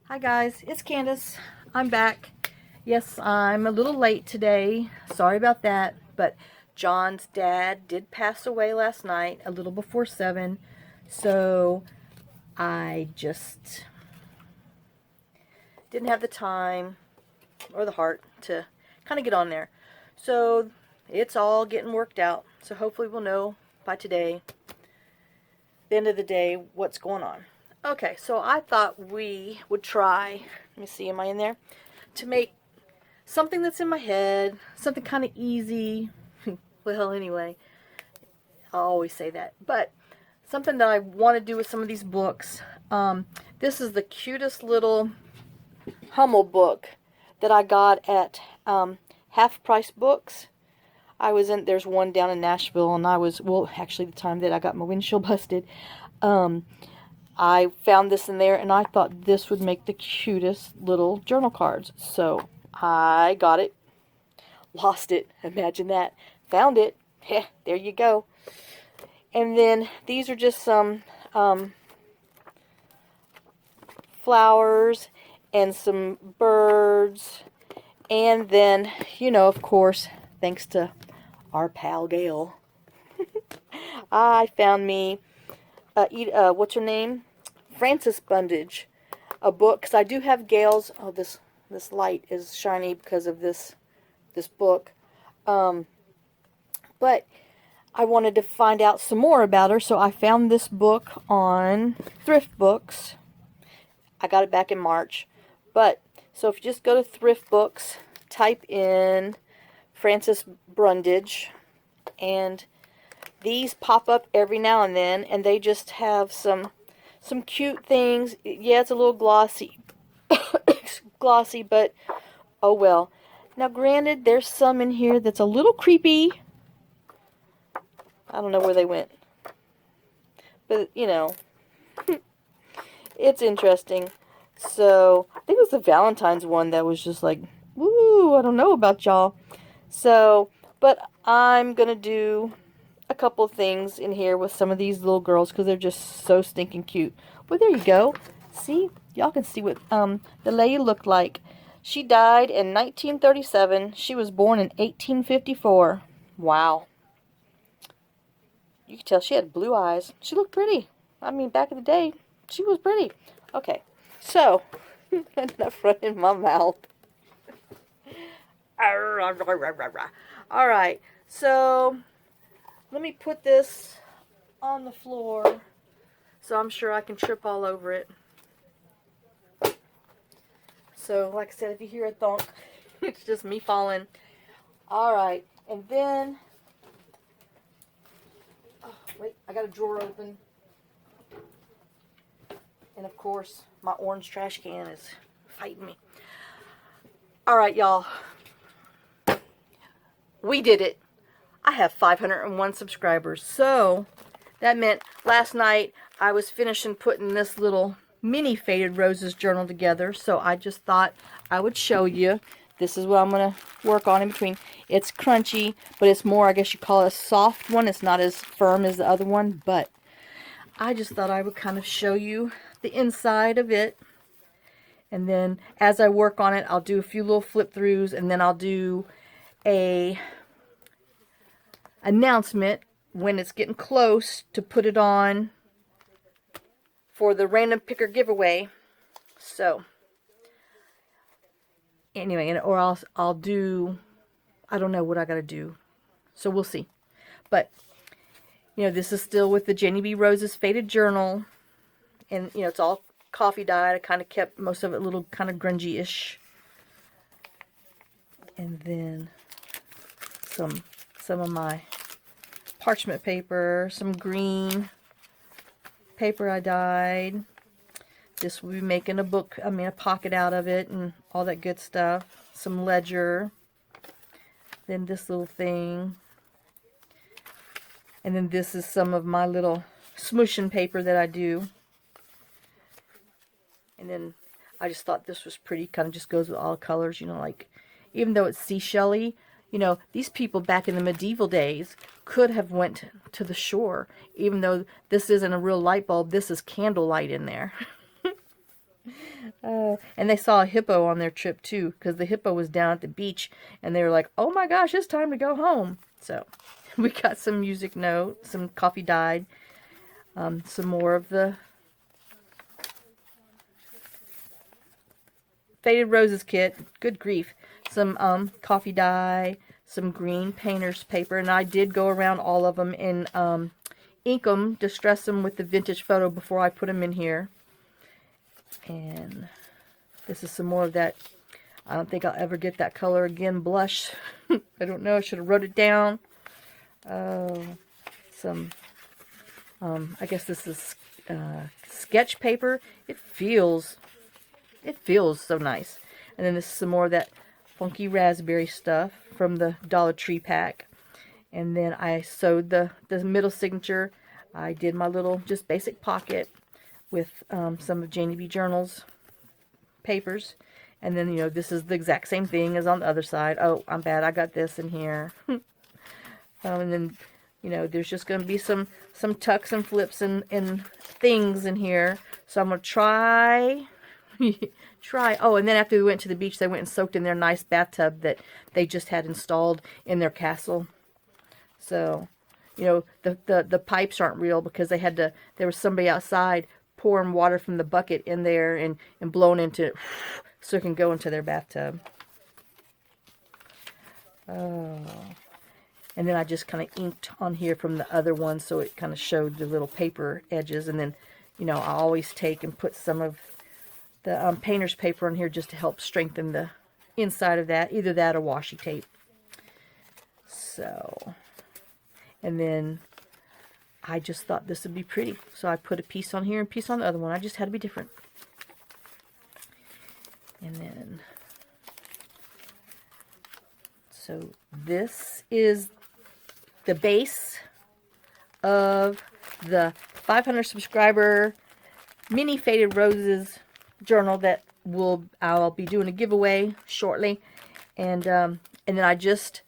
Hi guys, it's Candace. I'm back. Yes, I'm a little late today. Sorry about that, but John's dad did pass away last night, a little before 7. So I just didn't have the time or the heart to kind of get on there. So it's all getting worked out. So hopefully we'll know by today, the end of the day, what's going on. Okay, so I thought we would try, let me see, am I in there? To make something that's in my head, something kind of easy. Well, anyway, I always say that. But something that I want to do with some of these books. This is the cutest little Hummel book that I got at Half Price Books. There's one down in Nashville, and well, actually the time that I got my windshield busted, I found this in there, and I thought this would make the cutest little journal cards. So I got it, lost it, imagine that, found it, heh, there you go. And then these are just some flowers and some birds, and then, of course, thanks to our pal Gail, I found me, what's her name? Frances Bundage, a book, because I do have Gail's, oh, this light is shiny because of this book, but I wanted to find out some more about her, so I found this book on Thrift Books. I got it back in March, so if you just go to Thrift Books, type in Frances Brundage, and these pop up every now and then, and they just have some cute things. Yeah, it's a little glossy, but oh well. Now, granted, there's some in here that's a little creepy. I don't know where they went, but it's interesting. So I think it was the Valentine's one that was just like, woo, I don't know about y'all. So, but I'm gonna do a couple things in here with some of these little girls because they're just so stinking cute. Well, there you go. See, y'all can see what the lady looked like. She died in 1937. She was born in 1854. Wow. You could tell she had blue eyes. She looked pretty. I mean, back in the day, she was pretty. Okay, so enough running my mouth. All right, so let me put this on the floor, so I'm sure I can trip all over it. So, like I said, if you hear a thunk, it's just me falling. All right, and then, oh, wait, I got a drawer open. And of course, my orange trash can is fighting me. All right, y'all. We did it. I have 501 subscribers. So that meant last night I was finishing putting this little mini Faded Roses journal together. So I just thought I would show you. This is what I'm going to work on in between. It's crunchy, but it's more, I guess you call it a soft one. It's not as firm as the other one, but I just thought I would kind of show you the inside of it. And then as I work on it, I'll do a few little flip throughs, and then I'll do a announcement when it's getting close to put it on for the random picker giveaway. So anyway, or I'll do, I don't know what I gotta do, so we'll see. But this is still with the Jenny B. Rose's Faded Journal, and it's all coffee dyed. I kind of kept most of it a little kind of grungy-ish. And then some of my parchment paper, some green paper I dyed. This will be making a pocket out of it and all that good stuff. Some ledger. Then this little thing. And then this is some of my little smooshing paper that I do. And then I just thought this was pretty. Kind of just goes with all colors, like, even though it's seashell-y, these people back in the medieval days could have went to the shore. Even though this isn't a real light bulb, this is candlelight in there. And they saw a hippo on their trip too, because the hippo was down at the beach, and they were like, "Oh my gosh, it's time to go home." So we got some music note, some coffee dyed, some more of the Faded Roses kit. Good grief. Some coffee dye, some green painter's paper, and I did go around all of them and ink them, distress them with the vintage photo before I put them in here. And this is some more of that. I don't think I'll ever get that color again, blush. I don't know, I should have wrote it down. Some, I guess this is sketch paper. It feels so nice. And then this is some more of that funky raspberry stuff from the Dollar Tree pack. And then I sewed the middle signature. I did my little just basic pocket with some of Janie B. Journal's papers. And then, you know, this is the exact same thing as on the other side. Oh, I'm bad. I got this in here. And then, you know, there's just going to be some tucks and flips and things in here. So I'm going to try. Oh, and then after we went to the beach, they went and soaked in their nice bathtub that they just had installed in their castle. So, you know, the pipes aren't real because they had to, there was somebody outside pouring water from the bucket in there and blowing into it so it can go into their bathtub. Oh. And then I just kind of inked on here from the other one so it kind of showed the little paper edges. And then, you know, I always take and put some of the painter's paper on here just to help strengthen the inside of that. Either that or washi tape. So, and then I just thought this would be pretty. So I put a piece on here and a piece on the other one. I just had to be different. And then, so this is the base of the 500 subscriber mini Faded Roses journal that I'll be doing a giveaway shortly. And then I just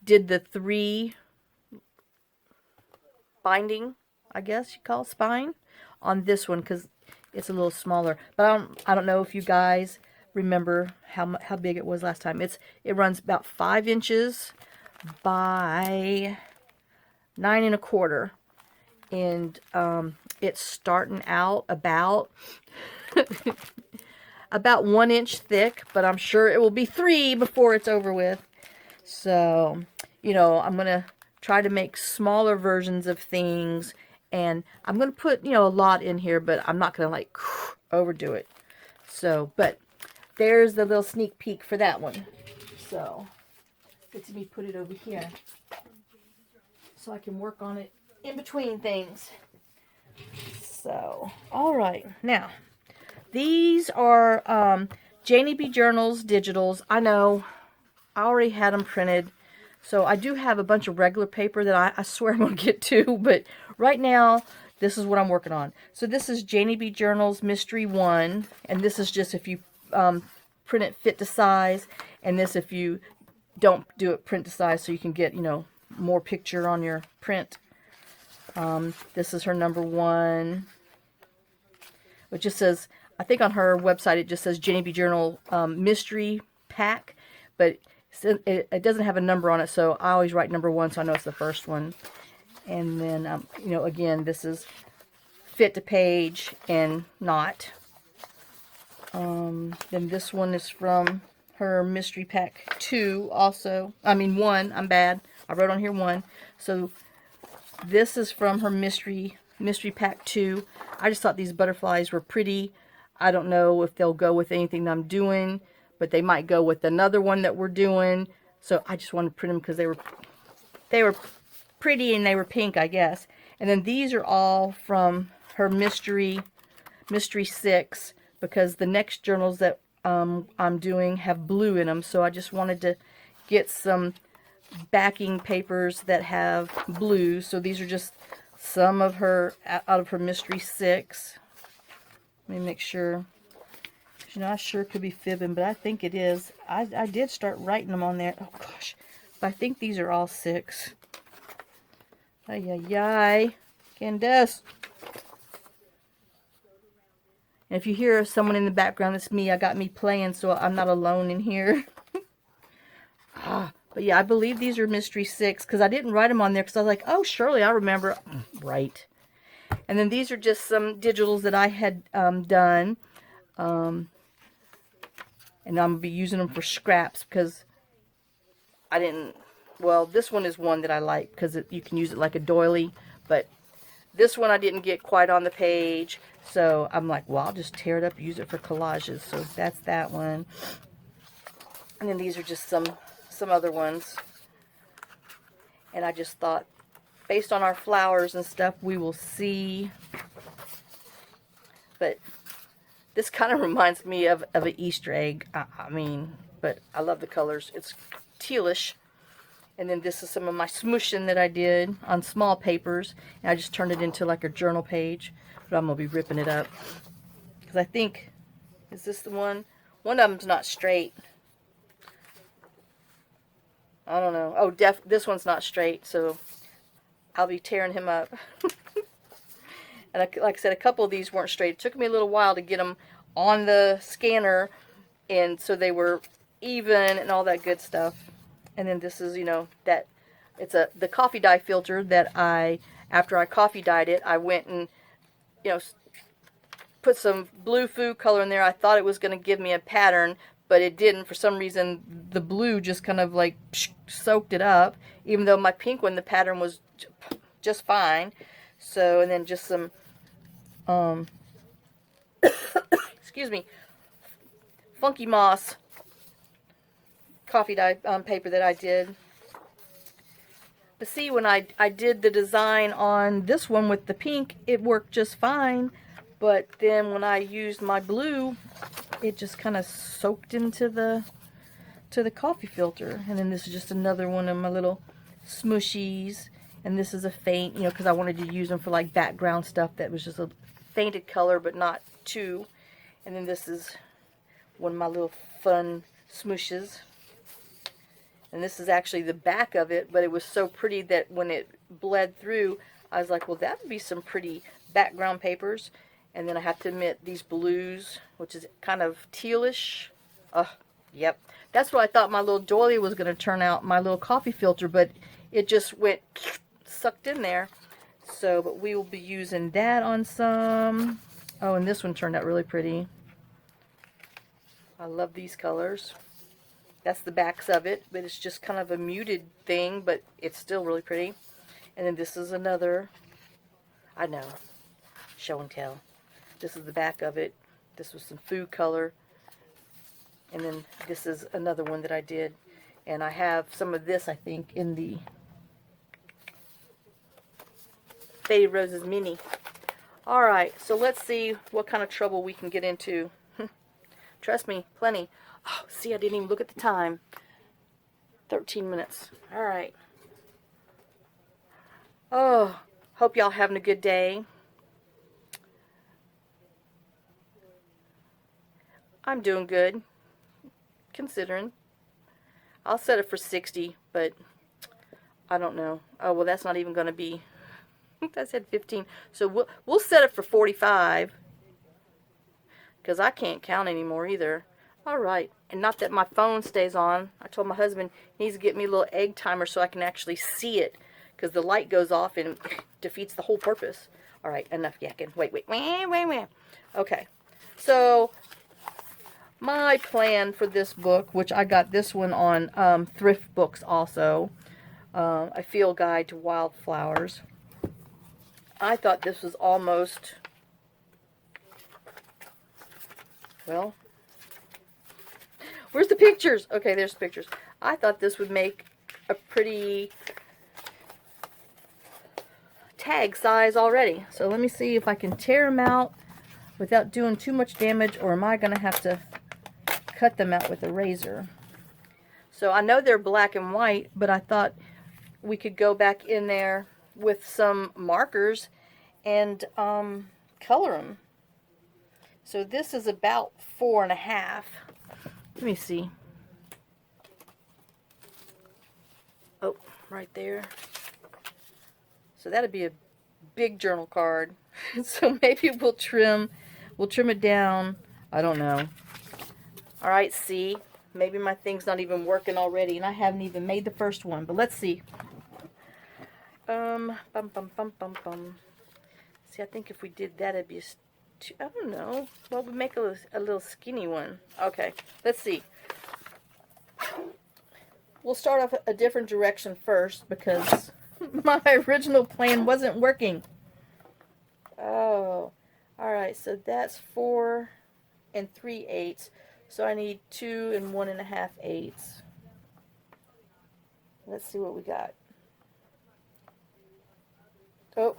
did the 3 binding, I guess you call it, spine on this one because it's a little smaller. But I don't know if you guys remember how big it was last time. It runs about 5 inches by 9 1/4, and it's starting out about about 1 inch thick, but I'm sure it will be 3 before it's over with. So, you know, I'm gonna try to make smaller versions of things, and I'm gonna put, you know, a lot in here, but I'm not gonna like overdo it. So, but there's the little sneak peek for that one. So let me put it over here so I can work on it in between things. So, all right, now these are Janie B. Journal's digitals. I know I already had them printed, so I do have a bunch of regular paper that I swear I'm going to get to, but right now this is what I'm working on. So this is Janie B. Journal's Mystery 1, and this is just if you print it fit to size, and this if you don't do it print to size so you can get, you know, more picture on your print. This is her number 1. It just says, I think on her website it just says Janie B. Journal Mystery Pack, but it doesn't have a number on it, so I always write number 1 so I know it's the first one. And then, you know, again, this is fit to page and not. Then this one is from her Mystery Pack 2 also. I mean 1, I'm bad. I wrote on here 1. So this is from her Mystery Pack 2. I just thought these butterflies were pretty. I don't know if they'll go with anything that I'm doing, but they might go with another one that we're doing. So I just wanted to print them because they were pretty and they were pink, I guess. And then these are all from her Mystery 6, because the next journals that I'm doing have blue in them. So I just wanted to get some backing papers that have blue. So these are just some of her out of her Mystery 6. Let me make sure. You know, I sure could be fibbing, but I think it is. I did start writing them on there. Oh gosh, but I think these are all 6. Ay ay ay, Candace. And if you hear someone in the background, it's me. I got me playing, so I'm not alone in here. But yeah, I believe these are Mystery 6 because I didn't write them on there because I was like, oh, surely I remember. Right. And then these are just some digitals that I had done. And I'm going to be using them for scraps because I didn't... Well, this one is one that I like because you can use it like a doily. But this one I didn't get quite on the page. So I'm like, well, I'll just tear it up, use it for collages. So that's that one. And then these are just some other ones. And I just thought, based on our flowers and stuff, we will see. But this kind of reminds me of an Easter egg. I mean, but I love the colors. It's tealish. And then this is some of my smooshing that I did on small papers. And I just turned it into like a journal page. But I'm going to be ripping it up. Because I think, is this the one? One of them's not straight. I don't know. Oh, this one's not straight, so I'll be tearing him up. And like I said, a couple of these weren't straight. It took me a little while to get them on the scanner, and so they were even and all that good stuff. And then this is, you know, that it's the coffee dye filter that after I coffee dyed it, I went and, you know, put some blue food color in there. I thought it was going to give me a pattern, but it didn't. For some reason, the blue just kind of like soaked it up, even though my pink one, the pattern was just fine. So, and then just some, excuse me, Funky Moss coffee dye paper that I did. But see, when I did the design on this one with the pink, it worked just fine. But then when I used my blue, it just kind of soaked into the coffee filter. And then this is just another one of my little smooshies. And this is a faint, you know, because I wanted to use them for like background stuff that was just a fainted color, but not too. And then this is one of my little fun smooshes. And this is actually the back of it, but it was so pretty that when it bled through, I was like, well, that would be some pretty background papers. And then I have to admit, these blues, which is kind of tealish. Yep. That's what I thought my little doily was going to turn out, my little coffee filter, but it just went sucked in there. So, but we will be using that on some. Oh, and this one turned out really pretty. I love these colors. That's the backs of it, but it's just kind of a muted thing, but it's still really pretty. And then this is another, I know, show and tell. This is the back of it. This was some food color. And then this is another one that I did. And I have some of this, I think, in the Faded Roses Mini. Alright, so let's see what kind of trouble we can get into. Trust me, plenty. Oh, see, I didn't even look at the time. 13 minutes. Alright. Oh, hope y'all having a good day. I'm doing good, considering. I'll set it for 60, but I don't know. Oh, well, that's not even going to be... I said 15. So we'll set it for 45. Because I can't count anymore either. Alright. And not that my phone stays on. I told my husband he needs to get me a little egg timer so I can actually see it. Because the light goes off and defeats the whole purpose. Alright, enough yakking. Wait. Okay. So, my plan for this book, which I got this one on Thrift Books also. A Field Guide to Wildflowers. I thought this was almost... Well, where's the pictures? Okay, there's the pictures. I thought this would make a pretty tag size already. So let me see if I can tear them out without doing too much damage, or am I going to have to cut them out with a razor? So I know they're black and white, but I thought we could go back in there with some markers and color them. So this is about 4.5. Let me see. Oh, right there. So that'd be a big journal card. So maybe we'll trim We'll trim it down. I don't know. All right, see? Maybe my thing's not even working already, and I haven't even made the first one, but let's see. Bum, bum, bum, bum, bum. See, I think if we did that, it'd be I don't know. Well, we make a little skinny one. Okay, let's see. We'll start off a different direction first because my original plan wasn't working. Oh, all right. So that's 4 3/8. So I need 2 1.5/8. Let's see what we got. Oh,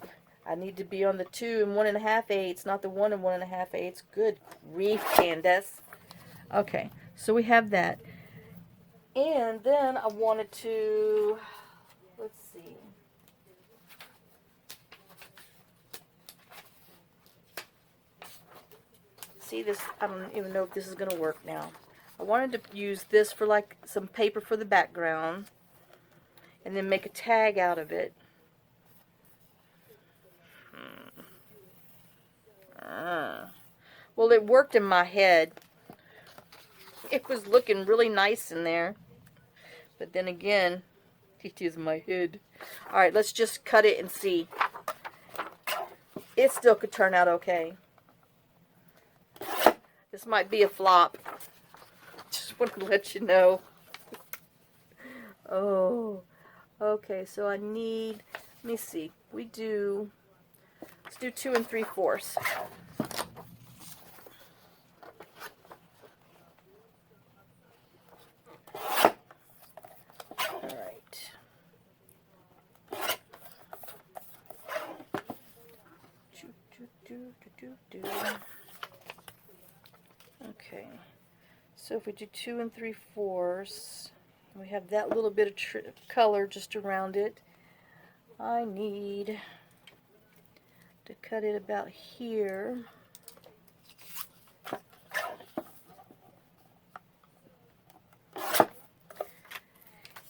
I need to be on the 2 1.5/8, not the 1 1.5/8. Good grief, Candace. Okay, so we have that. And then I wanted to, let's see. See this, I don't even know if this is going to work now. I wanted to use this for like some paper for the background. And then make a tag out of it. Well, it worked in my head. It was looking really nice in there. But then again, it is my head. Alright, let's just cut it and see. It still could turn out okay. This might be a flop. Just want to let you know. Oh, okay, so I need, let me see. Let's do 2 3/4. Okay, so if we do 2 3/4, we have that little bit of color just around it. I need to cut it about here.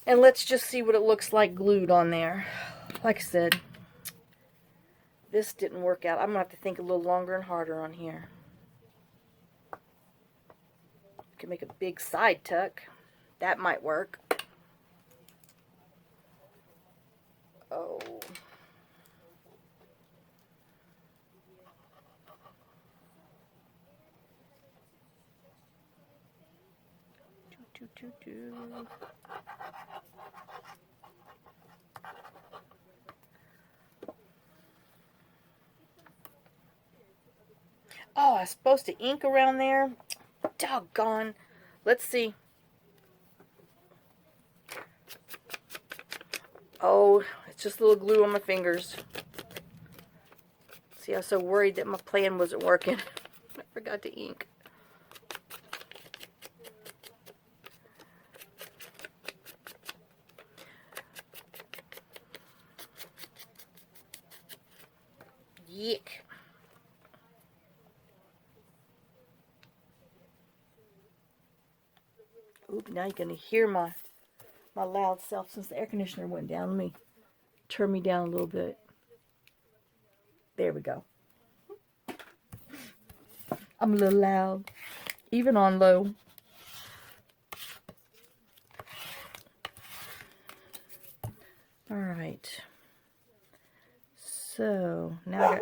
And let's just see what it looks like glued on there. Like I said, this didn't work out. I'm going to have to think a little longer and harder on here. Can make a big side tuck. That might work. Oh. Oh, I was supposed to ink around there. Doggone. Let's see. Oh, it's just a little glue on my fingers. See, I was so worried that my plan wasn't working. I forgot to ink. Yick. Oop, now you're going to hear my loud self since the air conditioner went down. Let me turn me down a little bit. There we go. I'm a little loud, even on low. All right. So now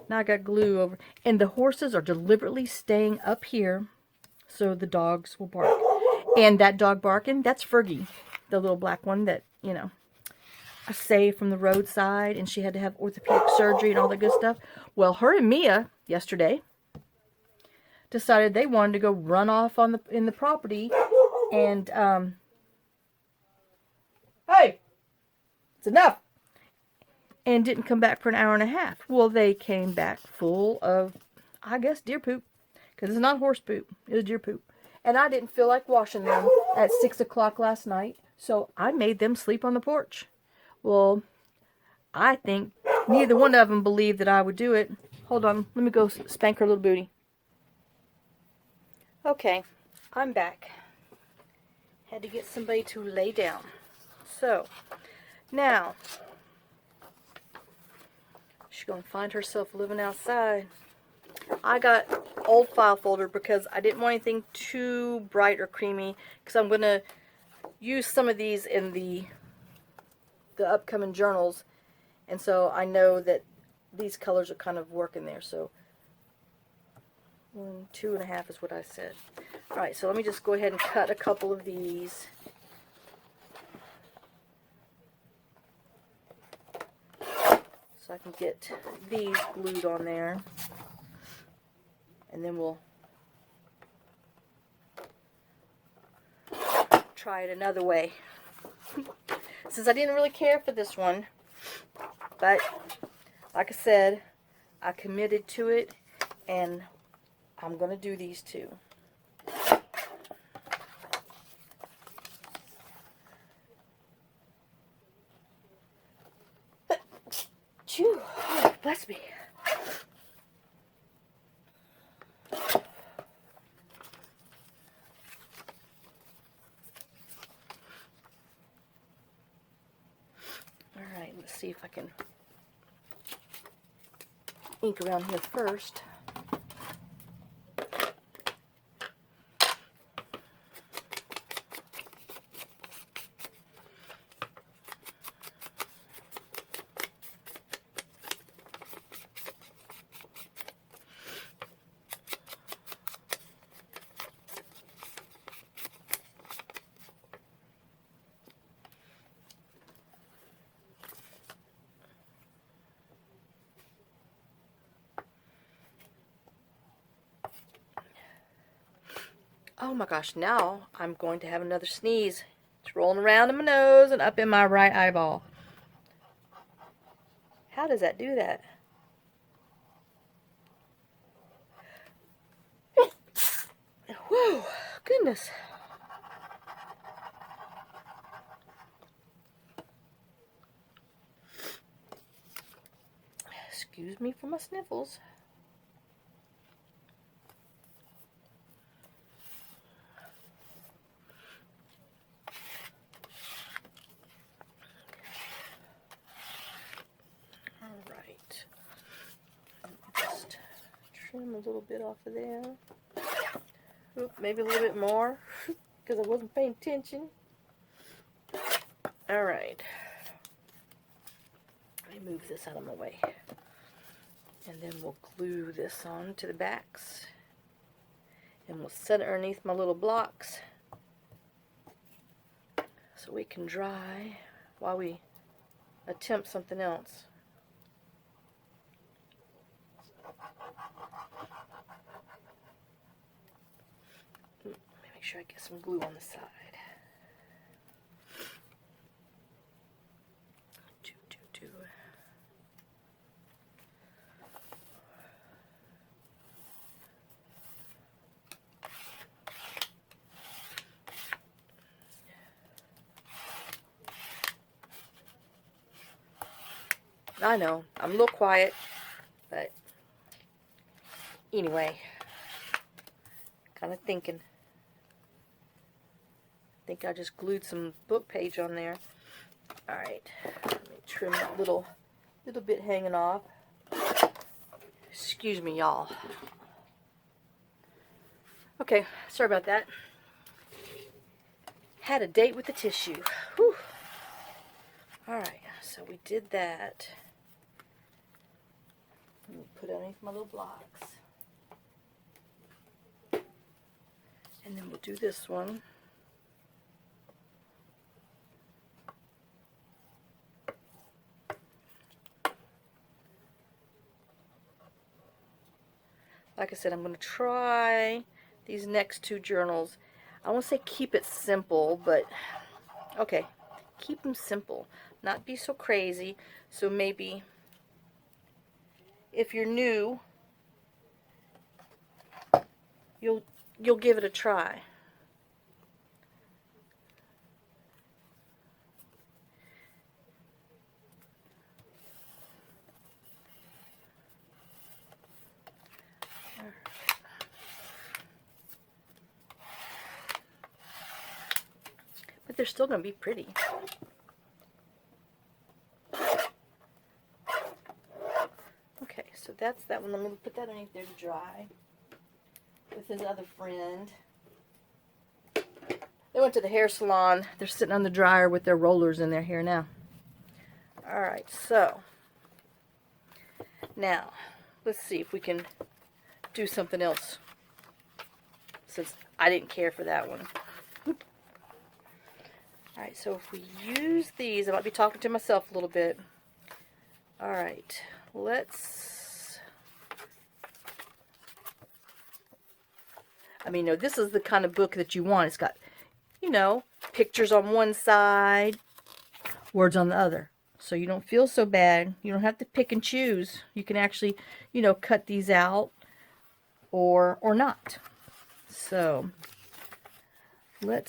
I got glue over, and the horses are deliberately staying up here so the dogs will bark. And that dog barking, that's Fergie, the little black one that, you know, I saved from the roadside, and she had to have orthopedic surgery and all that good stuff. Well, her and Mia yesterday decided they wanted to go run off on in the property, and hey, it's enough, and didn't come back for an hour and a half. Well, they came back full of, I guess, deer poop, because it's not horse poop, it was deer poop. And I didn't feel like washing them at 6 o'clock last night, so I made them sleep on the porch. Well, I think neither one of them believed that I would do it. Hold on, let me go spank her little booty. Okay, I'm back. Had to get somebody to lay down. So, now, she's going to find herself living outside. I got old file folder because I didn't want anything too bright or creamy, because I'm going to use some of these in the upcoming journals, and so I know that these colors are kind of working there. So 2.5 is what I said. Alright, so let me just go ahead and cut a couple of these. So I can get these glued on there. And then we'll try it another way. Since I didn't really care for this one, but like I said, I committed to it, and I'm going to do these two. Phew, oh, bless me. Alright, let's see if I can ink around here first. Oh my gosh, now I'm going to have another sneeze. It's rolling around in my nose and up in my right eyeball. How does that do that? Whoa, goodness. Excuse me for my sniffles. Alright. Just trim a little bit off of there. Oop, maybe a little bit more, because I wasn't paying attention. Alright. Let me move this out of my way. And then we'll glue this on to the backs. And we'll set it underneath my little blocks so we can dry while we attempt something else. Let me make sure I get some glue on the side. I know, I'm a little quiet, but anyway, kind of thinking. I think I just glued some book page on there. Alright, let me trim that little bit hanging off. Excuse me, y'all. Okay, sorry about that. Had a date with the tissue. Whew. Alright, so we did that. Put it underneath my little blocks. And then we'll do this one. Like I said, I'm going to try these next two journals. I won't say keep it simple, but okay, keep them simple. Not be so crazy. So maybe if you're new, you'll give it a try. But they're still going to be pretty. Okay, so that's that one. I'm going to put that underneath there to dry. with his other friend. They went to the hair salon. They're sitting on the dryer with their rollers in their hair now. Alright, so now let's see if we can do something else, since I didn't care for that one. Alright, so if we use these, I might be talking to myself a little bit. Alright, no, this is the kind of book that you want. It's got, pictures on one side, words on the other. So you don't feel so bad. You don't have to pick and choose. You can actually, cut these out or not. So we're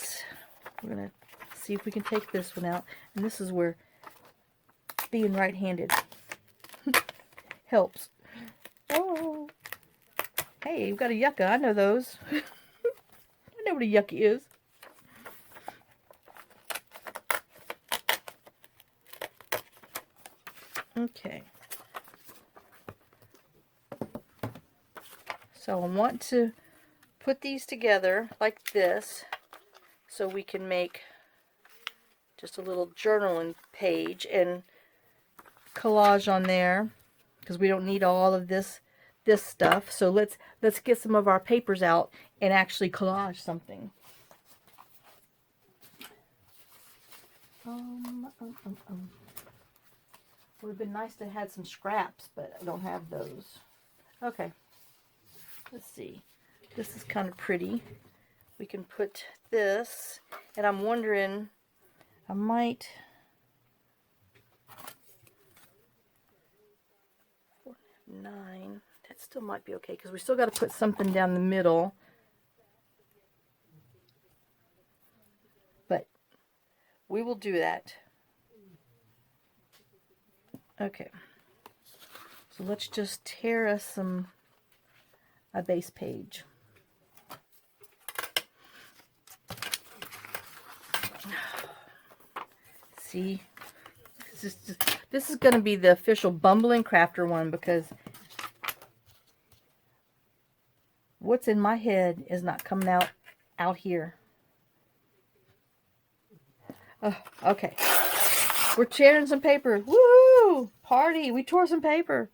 going to see if we can take this one out. And this is where being right-handed helps. Oh, hey, you've got a yucca. I know those. I know what a yucca is. Okay. So I want to put these together like this so we can make just a little journaling page and collage on there, because we don't need all of this stuff. So let's get some of our papers out and actually collage something. Would have been nice to have some scraps, but I don't have those. Okay, let's see. This is kind of pretty. We can put this, and I'm wondering, I might... 9. That still might be okay, because we still got to put something down the middle. But we will do that. Okay. So let's just tear us a base page. See? This is going to be the official Bumbling Crafter one, because what's in my head is not coming out here. Oh, okay. We're tearing some paper. Woohoo! Party! We tore some paper.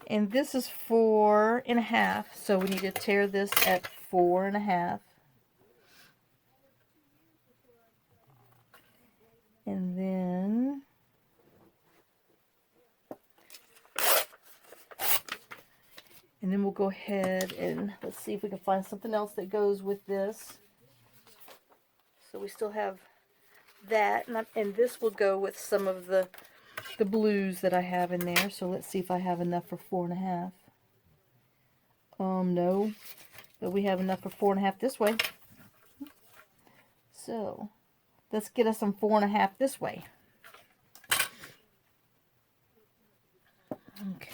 And this is 4.5. So we need to tear this at 4.5. And then we'll go ahead and let's see if we can find something else that goes with this. So we still have that, and this will go with some of the blues that I have in there. So let's see if I have enough for 4.5. No, but we have enough for 4.5 this way. So let's get us some 4.5 this way. Okay.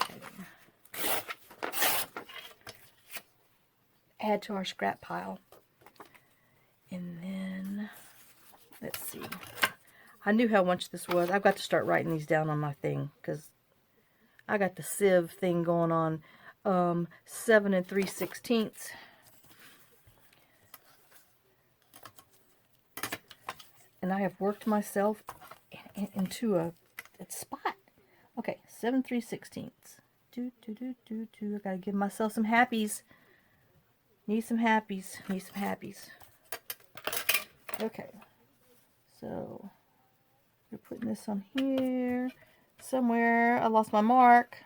Add to our scrap pile. And then, let's see. I knew how much this was. I've got to start writing these down on my thing, because I got the sieve thing going on. 7 3/16. And I have worked myself into a spot. Okay, 7 3/16. I gotta give myself some happies. Need some happies. Okay. So we're putting this on here somewhere. I lost my mark.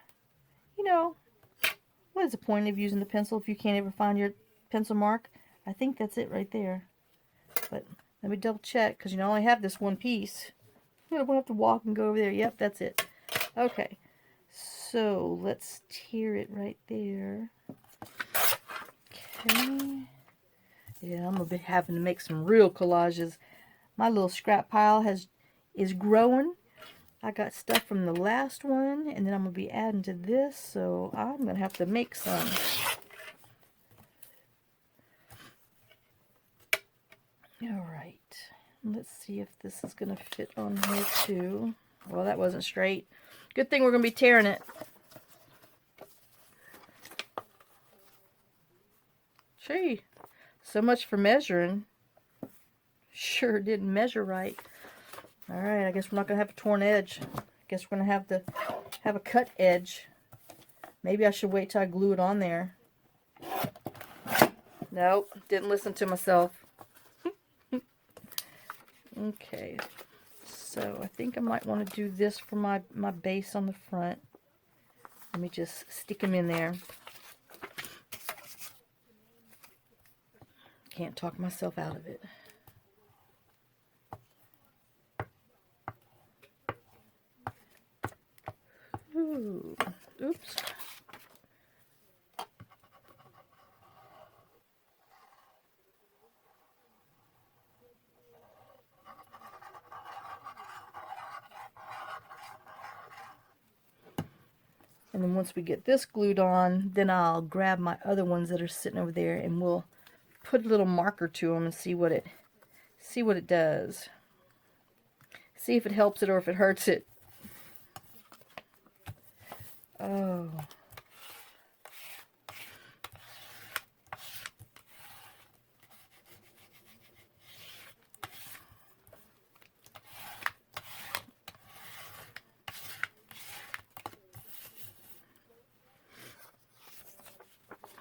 What is the point of using the pencil if you can't ever find your pencil mark? I think that's it right there. But let me double check, because I only have this one piece. I don't have to walk and go over there. Yep, that's it. Okay. So let's tear it right there. Okay. Yeah, I'm going to be having to make some real collages. My little scrap pile is growing. I got stuff from the last one, and then I'm going to be adding to this, so I'm going to have to make some. Alright, let's see if this is going to fit on here too. Well, that wasn't straight. Good thing we're going to be tearing it. Gee, so much for measuring. Sure didn't measure right. Alright, I guess we're not going to have a torn edge. I guess we're going to have a cut edge. Maybe I should wait till I glue it on there. Nope, didn't listen to myself. Okay, so I think I might want to do this for my base on the front. Let me just stick them in there. Can't talk myself out of it. Ooh, oops. And then once we get this glued on, then I'll grab my other ones that are sitting over there and we'll put a little marker to them and see what it does. See if it helps it or if it hurts it. Oh.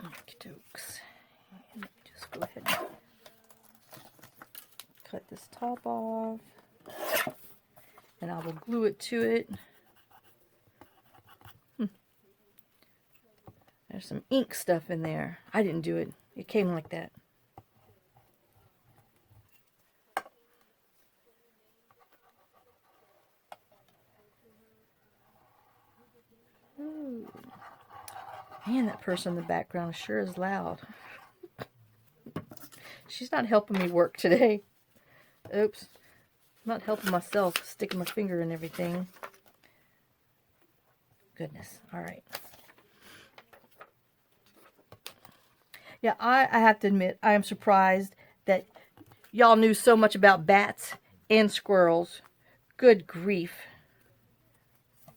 Okey-dokes. And let me just go ahead and cut this top off. And I will glue it to it. There's some ink stuff in there. I didn't do it. It came like that. Ooh. Man, that person in the background sure is loud. She's not helping me work today. Oops. I'm not helping myself, sticking my finger in everything. Goodness. Alright. Yeah, I have to admit, I am surprised that y'all knew so much about bats and squirrels. Good grief.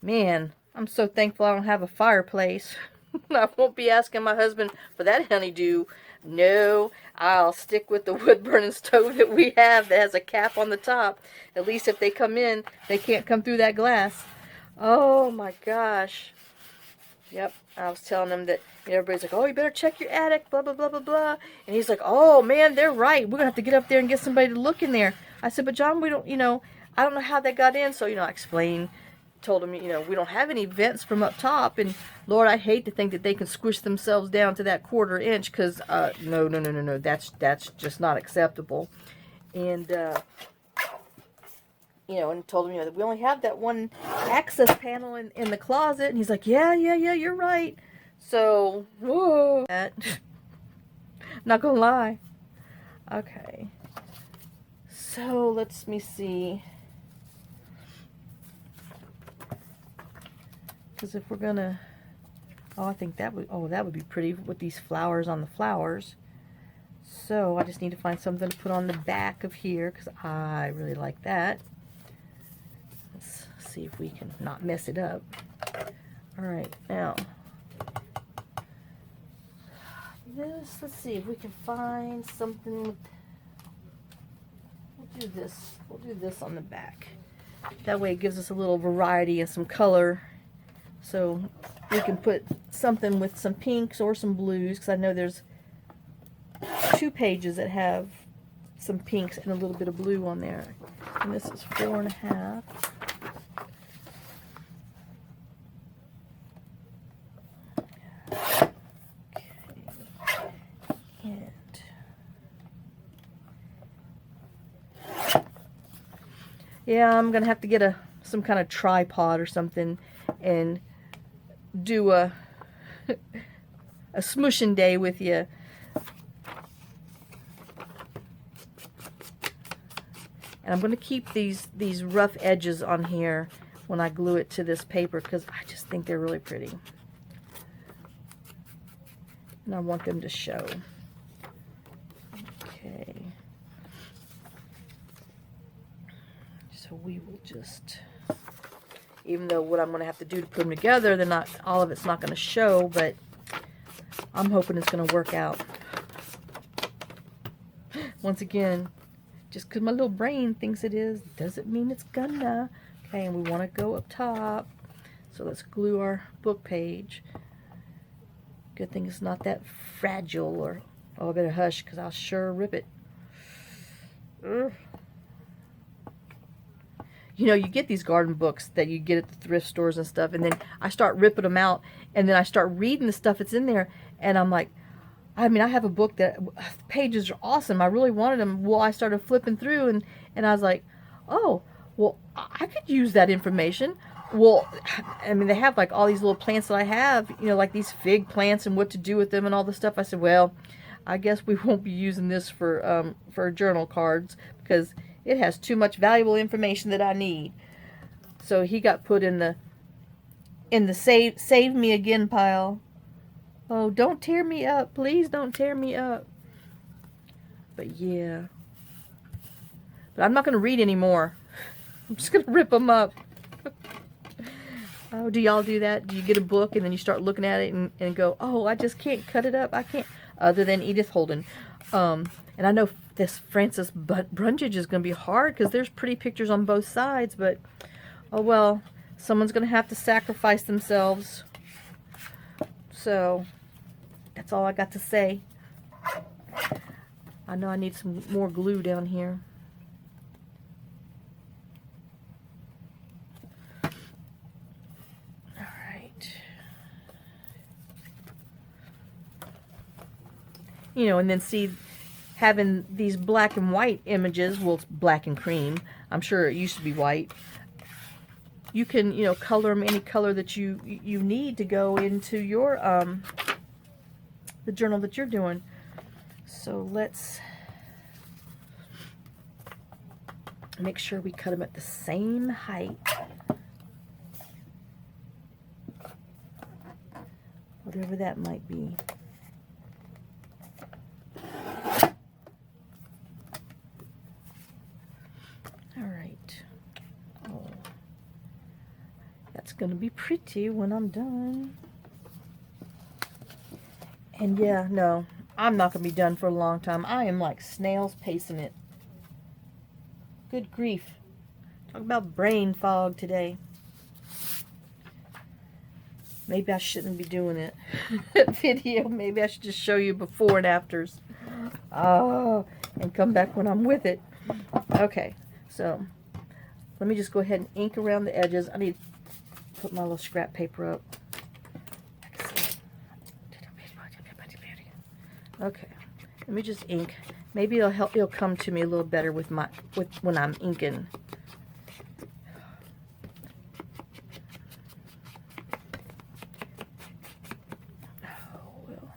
Man, I'm so thankful I don't have a fireplace. I won't be asking my husband for that honeydew. No, I'll stick with the wood-burning stove that we have that has a cap on the top. At least if they come in, they can't come through that glass. Oh my gosh. Yep, I was telling him that, you know, everybody's like, oh, you better check your attic, blah, blah, blah, blah, blah. And he's like, oh, man, they're right. We're going to have to get up there and get somebody to look in there. I said, but John, we don't, you know, I don't know how that got in. So, you know, I explained, told him, you know, we don't have any vents from up top. And, Lord, I hate to think that they can squish themselves down to that 1/4 inch because, no. That's just not acceptable. And, you know, and told him, you know, that we only have that one access panel in the closet. And he's like, yeah, you're right. So, whoa. Not gonna lie. Okay. So, let me see. Because if we're gonna, oh, I think that would be pretty with these flowers on the flowers. So, I just need to find something to put on the back of here because I really like that. Let's see if we can not mess it up. Alright, now this, let's see if we can find something with, we'll do this on the back. That way it gives us a little variety and some color. So we can put something with some pinks or some blues because I know there's 2 pages that have some pinks and a little bit of blue on there. And this is 4.5. Yeah, I'm gonna have to get some kind of tripod or something and do a smushing day with you. And I'm gonna keep these rough edges on here when I glue it to this paper because I just think they're really pretty. And I want them to show. Okay. So we will just, even though what I'm going to have to do to put them together, they're not, all of it's not going to show, but I'm hoping it's going to work out. Once again, just because my little brain thinks it is, doesn't mean it's gonna. Okay, and we want to go up top. So let's glue our book page. Good thing it's not that fragile, or, oh, I better hush because I'll sure rip it. Ugh. You know, you get these garden books that you get at the thrift stores and stuff, and then I start ripping them out, and then I start reading the stuff that's in there, and I'm like, I mean, I have a book that the pages are awesome. I really wanted them. Well, I started flipping through, and I was like, oh, well, I could use that information. Well, I mean, they have like all these little plants that I have, you know, like these fig plants and what to do with them and all this stuff. I said, well, I guess we won't be using this for journal cards because it has too much valuable information that I need. So he got put in the save me again pile. Oh, don't tear me up. Please don't tear me up. But yeah. But I'm not going to read anymore. I'm just going to rip them up. Oh, do y'all do that? Do you get a book and then you start looking at it and go, oh, I just can't cut it up. I can't. Other than Edith Holden. And I know this Frances Brundage is going to be hard because there's pretty pictures on both sides. But, oh well, someone's going to have to sacrifice themselves. So that's all I got to say. I know I need some more glue down here. All right. You know, and then see, having these black and white images, well, it's black and cream. I'm sure it used to be white. You can, you know, color them any color that you need to go into your the journal that you're doing. So let's make sure we cut them at the same height. Whatever that might be. All right. Oh, that's going to be pretty when I'm done. And yeah, no, I'm not going to be done for a long time. I am like snails pacing it. Good grief. Talk about brain fog today. Maybe I shouldn't be doing it. Video. Maybe I should just show you before and afters. Oh, and come back when I'm with it. Okay, so let me just go ahead and ink around the edges. I need to put my little scrap paper up. Okay, let me just ink. Maybe it'll come to me a little better with when I'm inking. Oh, well.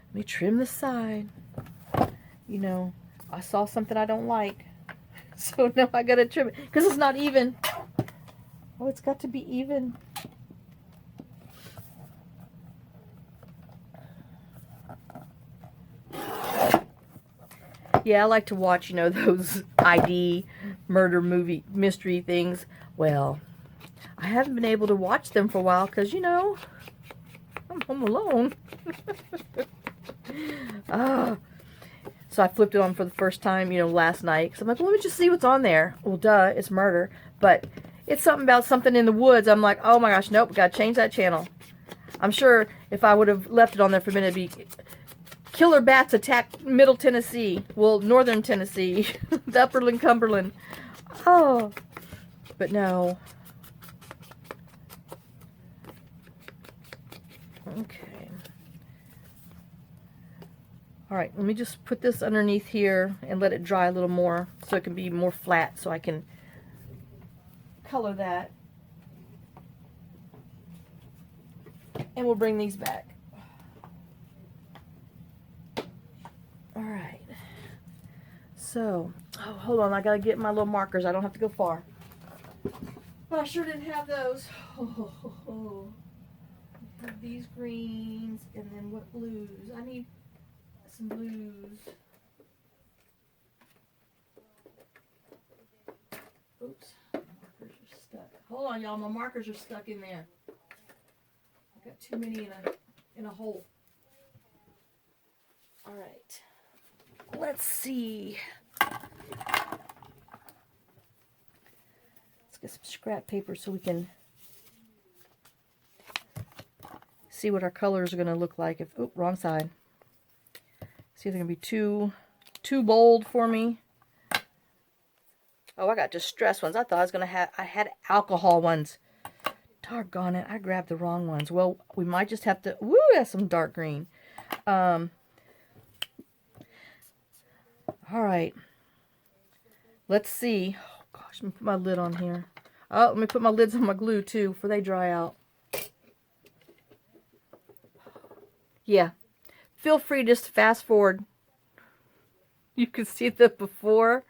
Let me trim the side. You know, I saw something I don't like, so now I gotta trim it because it's not even. Oh, it's got to be even. Yeah, I like to watch, you know, those ID murder movie mystery things. Well, I haven't been able to watch them for a while because, you know, I'm home alone. So I flipped it on for the first time, you know, last night. So I'm like, well, let me just see what's on there. Well, duh, it's murder. But it's something about something in the woods. I'm like, oh my gosh, nope, gotta change that channel. I'm sure if I would have left it on there for a minute, it'd be killer bats attack Middle Tennessee. Well, Northern Tennessee. The Upperland, Cumberland. Oh, but no. Okay. All right, let me just put this underneath here and let it dry a little more so it can be more flat so I can color that. And we'll bring these back. All right. So, oh, hold on. I got to get my little markers. I don't have to go far. But I sure didn't have those. Oh. I have these greens and then what blues? I need some blues. Oops. My markers are stuck. Hold on, y'all. My markers are stuck in there. got too many in a hole. All right. Let's see. Let's get some scrap paper so we can see what our colors are going to look like. If wrong side. See if they're going to be too bold for me. Oh, I got distress ones. I thought I was going to have, I had alcohol ones. Doggone it, I grabbed the wrong ones. Well, we might just have to, woo, that's some dark green. All right. Let's see. Oh, gosh, let me put my lid on here. Oh, let me put my lids on my glue, too, before they dry out. Yeah. Feel free to just fast forward. You can see the before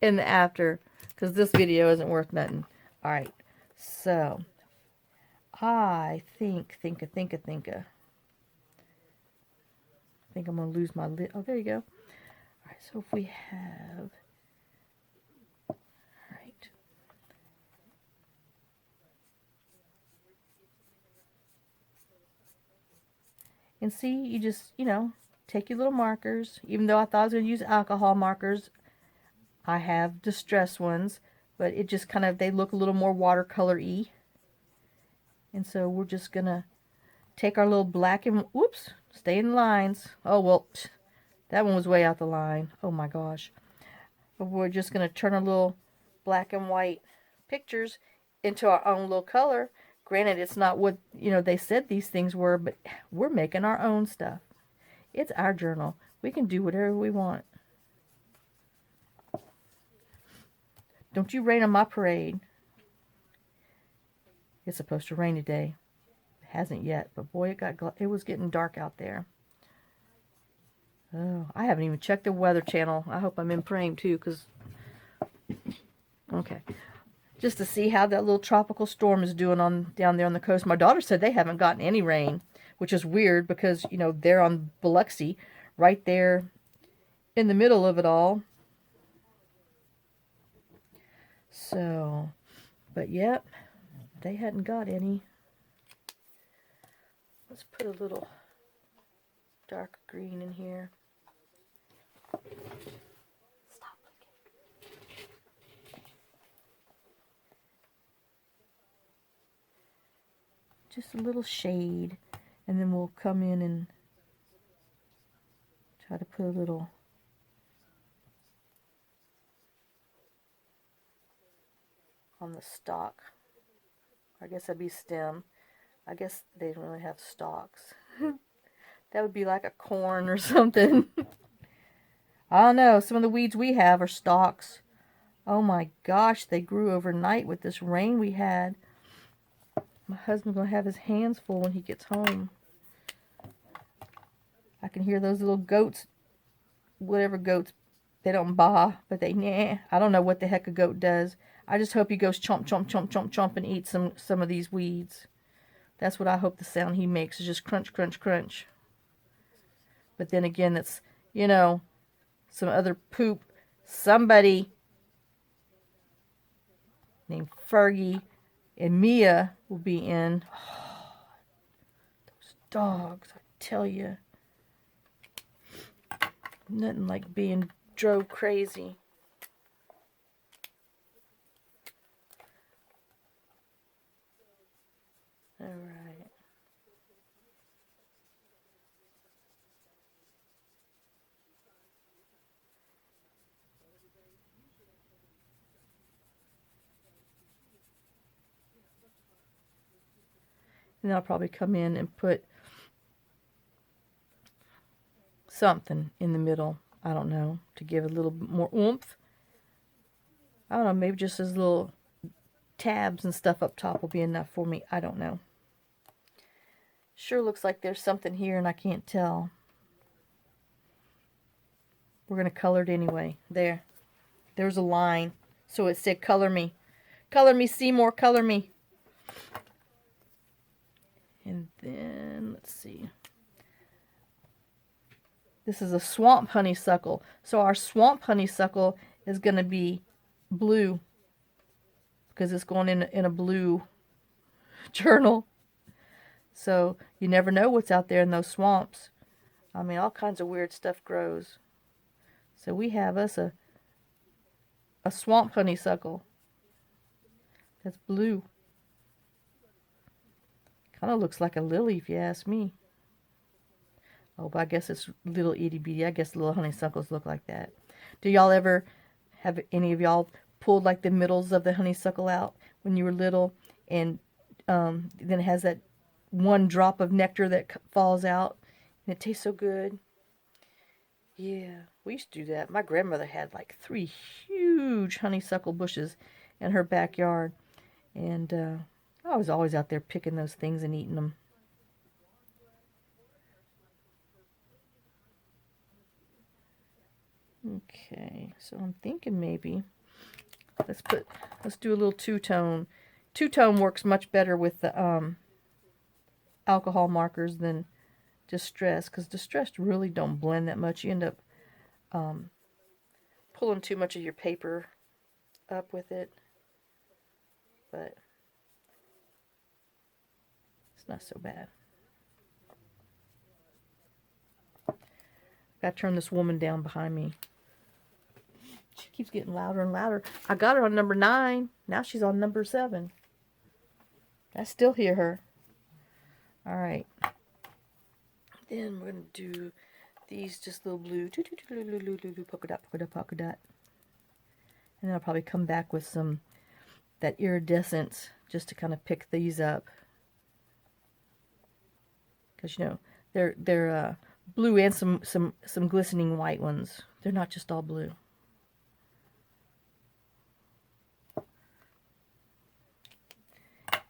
and the after, because this video isn't worth nothing. All right. So, I think I'm going to lose my lid. Oh, there you go. All right, so if we have, all right. And see, you just, take your little markers. Even though I thought I was going to use alcohol markers, I have distress ones, but it just kind of, they look a little more watercolor-y. And so we're just going to take our little black and, whoops, stay in lines. Oh, well, that one was way out the line. Oh my gosh. But we're just going to turn our little black and white pictures into our own little color. Granted, it's not what, they said these things were, but we're making our own stuff. It's our journal. We can do whatever we want. Don't you rain on my parade. It's supposed to rain today. It hasn't yet, but boy, it was getting dark out there. Oh, I haven't even checked the Weather Channel. I hope I'm in frame too, because, okay. Just to see how that little tropical storm is doing down there on the coast. My daughter said they haven't gotten any rain, which is weird because, they're on Biloxi, right there in the middle of it all. So, but yep, they hadn't got any. Let's put a little dark green in here. Stop looking. Just a little shade, and then we'll come in and try to put a little on the stalk. I guess that'd be stem. I guess they don't really have stalks. That would be like a corn or something. I don't know. Some of the weeds we have are stalks. Oh my gosh, they grew overnight with this rain we had. My husband's going to have his hands full when he gets home. I can hear those little goats, whatever goats, they don't baa, but they, nah. I don't know what the heck a goat does. I just hope he goes chomp, chomp, chomp, chomp, chomp and eats some of these weeds. That's what I hope the sound he makes is just crunch, crunch, crunch. But then again, it's, some other poop. Somebody named Fergie and Mia will be in. Oh, those dogs, I tell you. Nothing like being drove crazy. All right. And I'll probably come in and put something in the middle. I don't know, to give a little bit more oomph. I don't know, maybe just as little tabs and stuff up top will be enough for me. I don't know. Sure looks like there's something here and I can't tell. We're going to color it anyway. There's a line. So it said, color me. Color me, Seymour, color me. And then, let's see. This is a swamp honeysuckle. So our swamp honeysuckle is going to be blue. Because it's going in a blue journal. So you never know what's out there in those swamps. I mean, all kinds of weird stuff grows. So we have us a swamp honeysuckle that's blue. Kind of looks like a lily if you ask me. Oh, but I guess it's little itty bitty. I guess little honeysuckles look like that. Do y'all ever have any of y'all pulled like the middles of the honeysuckle out when you were little, and then it has that one drop of nectar that falls out, and it tastes so good? Yeah, we used to do that. My grandmother had like 3 huge honeysuckle bushes in her backyard, and I was always out there picking those things and eating them. Okay, so I'm thinking maybe let's do a little two-tone. Two-tone works much better with the alcohol markers than Distress, because Distressed really don't blend that much. You end up pulling too much of your paper up with it, but it's not so bad. Gotta turn this woman down behind me. She keeps getting louder and louder. I got her on number 9. Now she's on number 7. I still hear her. All right. Then we're going to do these just little blue. Polka dot, polka dot, polka dot. And then I'll probably come back with some, that iridescence, just to kind of pick these up. Because, you know, they're blue and some glistening white ones. They're not just all blue.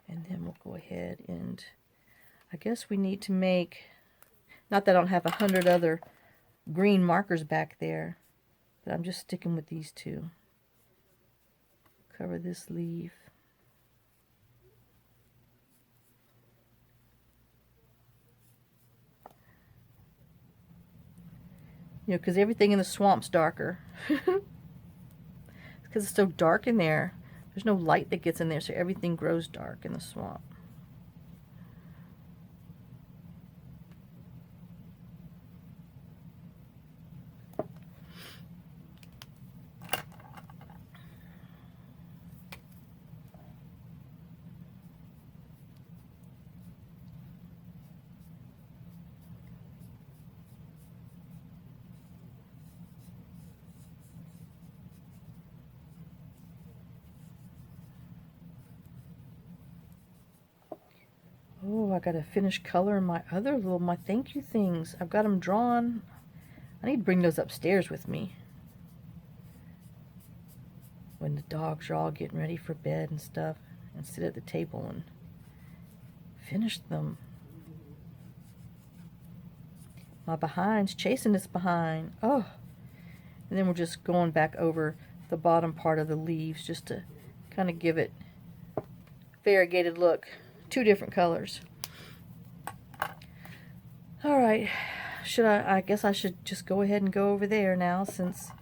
And then we'll go ahead and I guess we need to make, not that I don't have 100 other green markers back there, but I'm just sticking with these 2. Cover this leaf. You know, because everything in the swamp's darker. Because it's so dark in there. There's no light that gets in there, so everything grows dark in the swamp. Oh, I gotta finish coloring my other my thank you things. I've got them drawn. I need to bring those upstairs with me when the dogs are all getting ready for bed and stuff, and sit at the table and finish them. My behind's chasing its behind. Oh, and then we're just going back over the bottom part of the leaves just to kind of give it variegated look. 2 different colors. All right, I guess I should just go ahead and go over there now, since,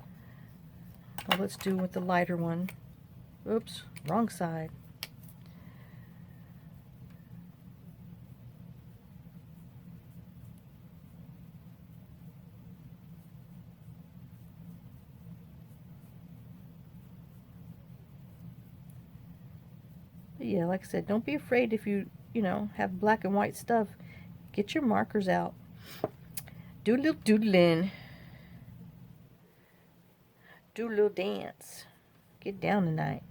well, let's do with the lighter one. Oops, wrong side. But yeah, like I said, don't be afraid if you know, have black and white stuff. Get your markers out. Do a little doodling. Do a little dance. Get down tonight.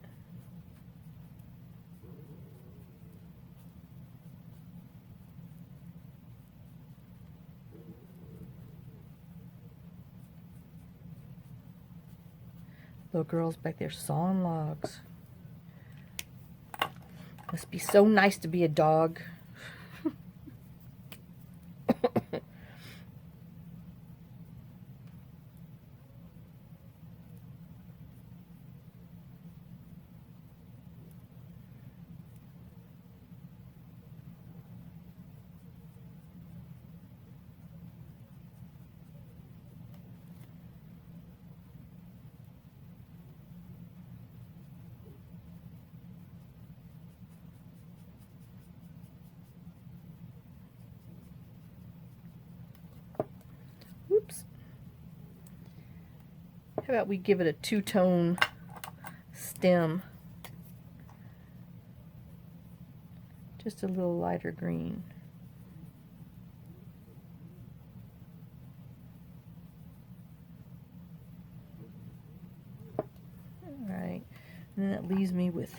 Little girl's back there sawing logs. Must be so nice to be a dog. How about we give it a two-tone stem? Just a little lighter green. Alright, and then that leaves me with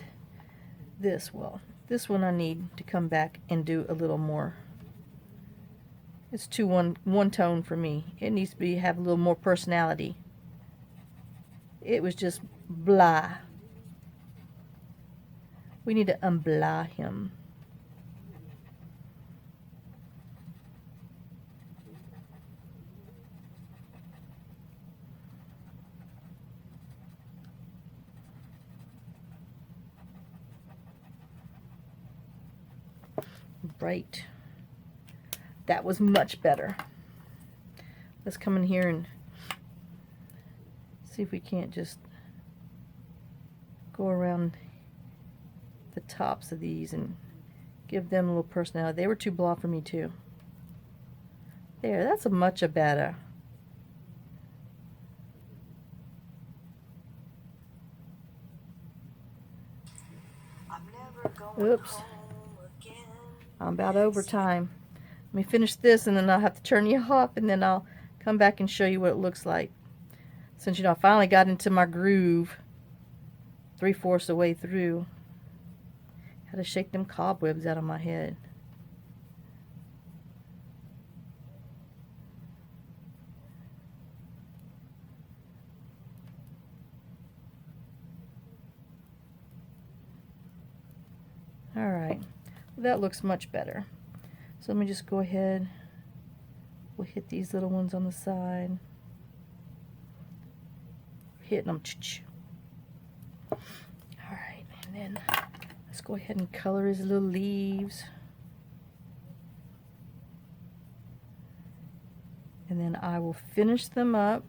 this. Well, this one I need to come back and do a little more. It's one tone for me. It needs to have a little more personality. It was just blah. We need to unblah him. Right. That was much better. Let's come in here and see if we can't just go around the tops of these and give them a little personality. They were too blah for me too. There, that's a much better. Oops. I'm about over time. Let me finish this and then I'll have to turn you off and then I'll come back and show you what it looks like. Since, you know, I finally got into my groove 3/4 of the way through. Had to shake them cobwebs out of my head. Alright, well, that looks much better. So let me just go ahead. We'll hit these little ones on the side. Hitting them. Alright, and then let's go ahead and color his little leaves. And then I will finish them up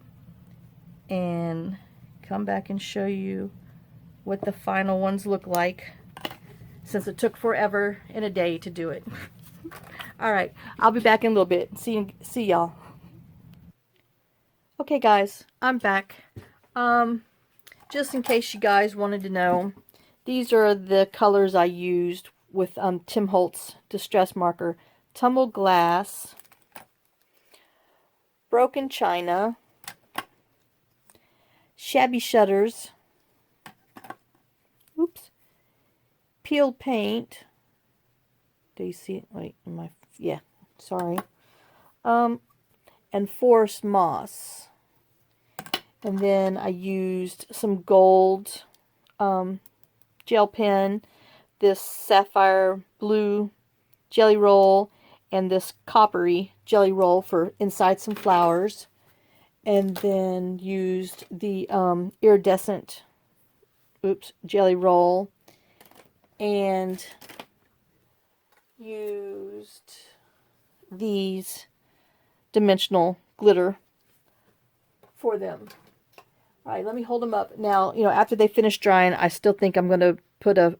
and come back and show you what the final ones look like, since it took forever and a day to do it. Alright, I'll be back in a little bit. See y'all. Okay guys, I'm back. Just in case you guys wanted to know, these are the colors I used with Tim Holtz Distress Marker. Tumbled Glass, Broken China, Shabby Shutters, oops, Peeled Paint. Do you see it? Wait, yeah, sorry. And Forest Moss. And then I used some gold gel pen, this sapphire blue jelly roll, and this coppery jelly roll for inside some flowers. And then used the iridescent jelly roll, and used these dimensional glitter for them. Alright, let me hold them up. Now, you know, after they finish drying, I still think I'm going to put a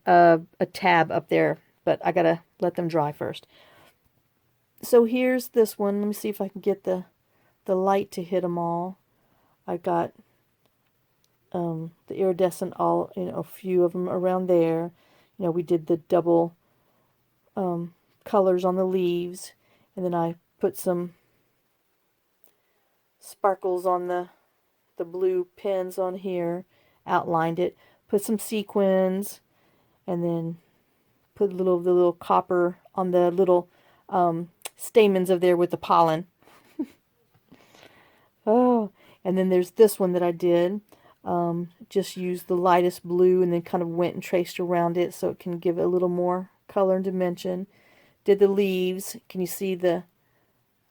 tab up there, but I got to let them dry first. So here's this one. Let me see if I can get the light to hit them all. I got the iridescent, all, you know, a few of them around there. You know, we did the double colors on the leaves, and then I put some sparkles on the blue pins on here, outlined it, put some sequins, and then put the little copper on the little stamens of there with the pollen. Oh, and then there's this one that I did. Just used the lightest blue and then kind of went and traced around it so it can give it a little more color and dimension. Did the leaves. Can you see the, I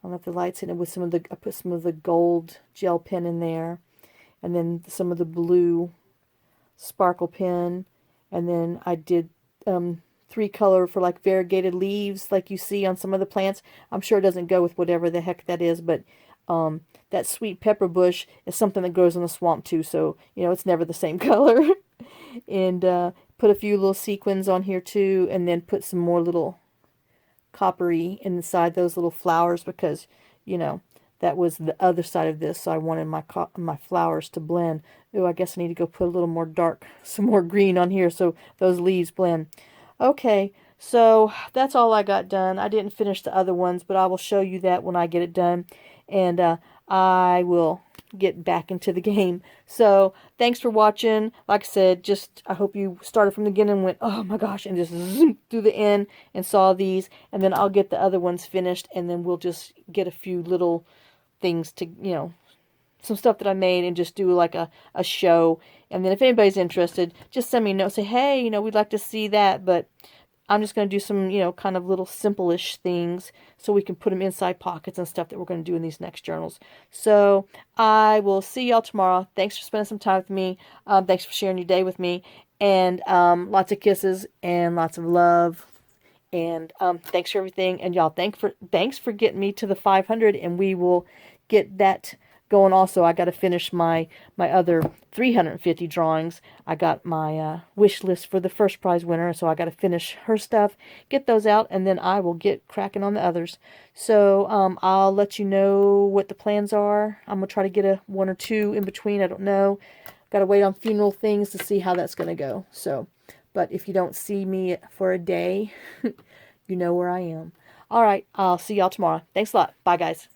don't know if the light's hitting it, with some of the, I put some of the gold gel pen in there. And then some of the blue sparkle pen. And then I did 3-color for like variegated leaves like you see on some of the plants. I'm sure it doesn't go with whatever the heck that is, but that sweet pepper bush is something that grows in the swamp too, so you know it's never the same color. And put a few little sequins on here too, and then put some more little coppery inside those little flowers, because you know that was the other side of this, so I wanted my flowers to blend. Ooh, I guess I need to go put a little more dark, some more green on here so those leaves blend. Okay, so that's all I got done. I didn't finish the other ones, but I will show you that when I get it done. And I will get back into the game. So thanks for watching. Like I said, just I hope you started from the beginning and went, oh my gosh, and just zoom through the end and saw these. And then I'll get the other ones finished, and then we'll just get a few little things to, some stuff that I made and just do like a show. And then if anybody's interested, just send me a note. Say, hey, we'd like to see that. But I'm just going to do some, kind of little simple-ish things so we can put them inside pockets and stuff that we're going to do in these next journals. So I will see y'all tomorrow. Thanks for spending some time with me. Thanks for sharing your day with me. And lots of kisses and lots of love. And thanks for everything. And y'all, thanks for getting me to the 500. And we will get that going also. I got to finish my other 350 drawings. I got my wish list for the first prize winner, so I got to finish her stuff, get those out, and then I will get cracking on the others. So I'll let you know what the plans are. I'm going to try to get a 1 or 2 in between. I don't know. Got to wait on funeral things to see how that's going to go. So, but if you don't see me for a day, you know where I am. All right, I'll see y'all tomorrow. Thanks a lot. Bye, guys.